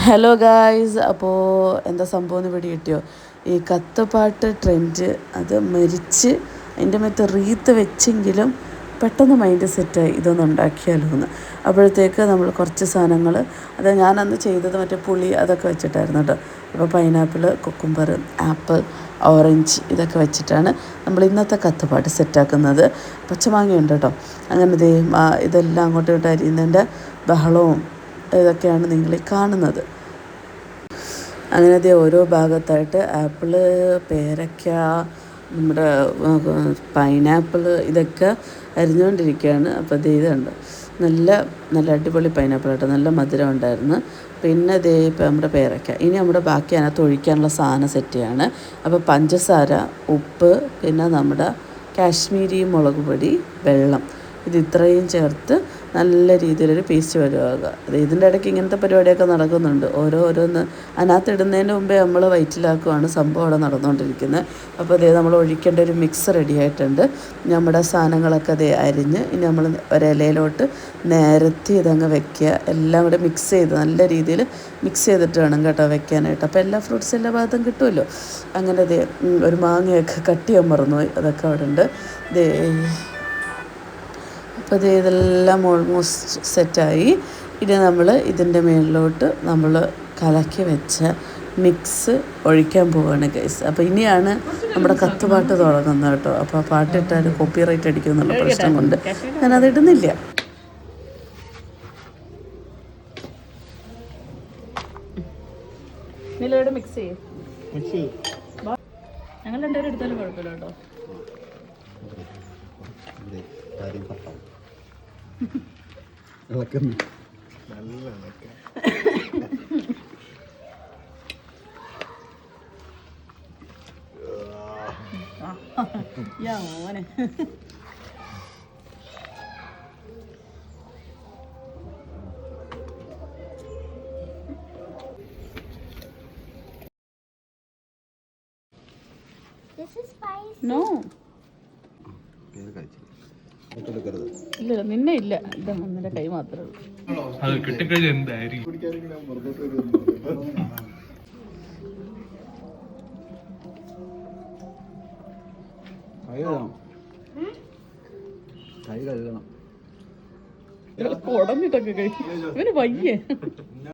Hello guys, അപ്പോൾ എന്താ സംഭവം എന്ന് പിടി കിട്ടിയോ? ഈ കത്തുപാട്ട് ട്രെൻഡ് അത് മരിച്ച് അതിൻ്റെ മറ്റേ റീത്ത് വെച്ചെങ്കിലും പെട്ടെന്ന് മൈൻഡ് സെറ്റായി ഇതൊന്നും ഉണ്ടാക്കിയാലോ എന്ന്. അപ്പോഴത്തേക്ക് നമ്മൾ കുറച്ച് സാധനങ്ങൾ, അത് ഞാനന്ന് ചെയ്തത് മറ്റേ പുളി അതൊക്കെ വെച്ചിട്ടായിരുന്നു കേട്ടോ. അപ്പോൾ പൈനാപ്പിൾ, കുക്കുംബർ, ആപ്പിൾ, ഓറഞ്ച് ഇതൊക്കെ വെച്ചിട്ടാണ് നമ്മൾ ഇന്നത്തെ കത്തുപാട്ട് സെറ്റാക്കുന്നത്. പച്ചമാങ്ങയുണ്ട് കേട്ടോ. അങ്ങനെ ഇതെല്ലാം അങ്ങോട്ടും ഇങ്ങോട്ട് അരിയുന്നതിൻ്റെ ബഹളവും ഇതൊക്കെയാണ് നിങ്ങൾ കാണുന്നത്. അങ്ങനെ ഓരോ ഭാഗത്തായിട്ട് ആപ്പിള്, പേരയ്ക്ക, നമ്മുടെ പൈനാപ്പിൾ ഇതൊക്കെ അരിഞ്ഞുകൊണ്ടിരിക്കുകയാണ്. അപ്പോൾ ഇതുണ്ട്, നല്ല നല്ല അടിപൊളി പൈനാപ്പിൾ കേട്ടോ, നല്ല മധുരം ഉണ്ടായിരുന്നു. പിന്നെ ഇപ്പം നമ്മുടെ പേരയ്ക്ക. ഇനി നമ്മുടെ ബാക്കി അതിനകത്ത് ഒഴിക്കാനുള്ള സാധനം സെറ്റ് ചെയ്യാണ്. അപ്പോൾ പഞ്ചസാര, ഉപ്പ്, പിന്നെ നമ്മുടെ കാശ്മീരി മുളക് പൊടി, വെള്ളം, ഇത് ഇത്രയും ചേർത്ത് നല്ല രീതിയിലൊരു പേസ്റ്റ് വരുവാകുക. ഇതിൻ്റെ ഇടയ്ക്ക് ഇങ്ങനത്തെ പരിപാടിയൊക്കെ നടക്കുന്നുണ്ട്. ഓരോന്ന് അതിനകത്ത് ഇടുന്നതിന് മുമ്പേ നമ്മൾ വയറ്റിലാക്കുവാണ് സംഭവം അവിടെ നടന്നുകൊണ്ടിരിക്കുന്നത്. അപ്പോൾ നമ്മൾ ഒഴിക്കേണ്ട ഒരു മിക്സ് റെഡി ആയിട്ടുണ്ട്. നമ്മുടെ സാധനങ്ങളൊക്കെ അരിഞ്ഞ് ഇനി നമ്മൾ ഒരിലയിലോട്ട് നിരത്തി ഇതങ്ങ് വെക്കുക. എല്ലാം കൂടെ മിക്സ് ചെയ്ത് നല്ല രീതിയിൽ മിക്സ് ചെയ്തിട്ട് വേണം കേട്ടോ വെക്കാനായിട്ട്. അപ്പോൾ എല്ലാ ഫ്രൂട്ട്സും എല്ലാ ഭാഗത്തും കിട്ടുമല്ലോ. അങ്ങനെ ഒരു മാങ്ങയൊക്കെ കട്ട് ചെയ്യാൻ മറന്നുപോയി, അതൊക്കെ അവിടെ ഉണ്ട്. അപ്പോൾ ഇതെല്ലാം ഓൾമോസ്റ്റ് സെറ്റായി. ഇനി നമ്മൾ ഇതിൻ്റെ മേളിലോട്ട് നമ്മൾ കലക്കി വെച്ച മിക്സ് ഒഴിക്കാൻ പോവുകയാണ് ഗൈസ്. അപ്പോൾ ഇനിയാണ് നമ്മുടെ കത്തുപാട്ട് തുടങ്ങുന്നത് കേട്ടോ. അപ്പോൾ ആ പാട്ടിട്ടാൽ കോപ്പിറൈറ്റ് അടിക്കും എന്നുള്ള പ്രശ്നം കൊണ്ട് ഞാനത് ഇടുന്നില്ല. മിക്സ് ചെയ്യും, ഞങ്ങൾ രണ്ടുപേരും എടുത്താലും കുഴപ്പമില്ല കേട്ടോ. മോനെ നോ ഇല്ല, നിന്നെ ഇല്ല, ഇത് നിന്റെ കൈ മാത്രമേ ഉള്ളൂ. അത് കിട്ടിക്കഴിഞ്ഞാൽ എന്തായിരിക്കും? കുടഞ്ഞിട്ടൊക്കെ കഴിക്കും ഇവന് വയ്യേ.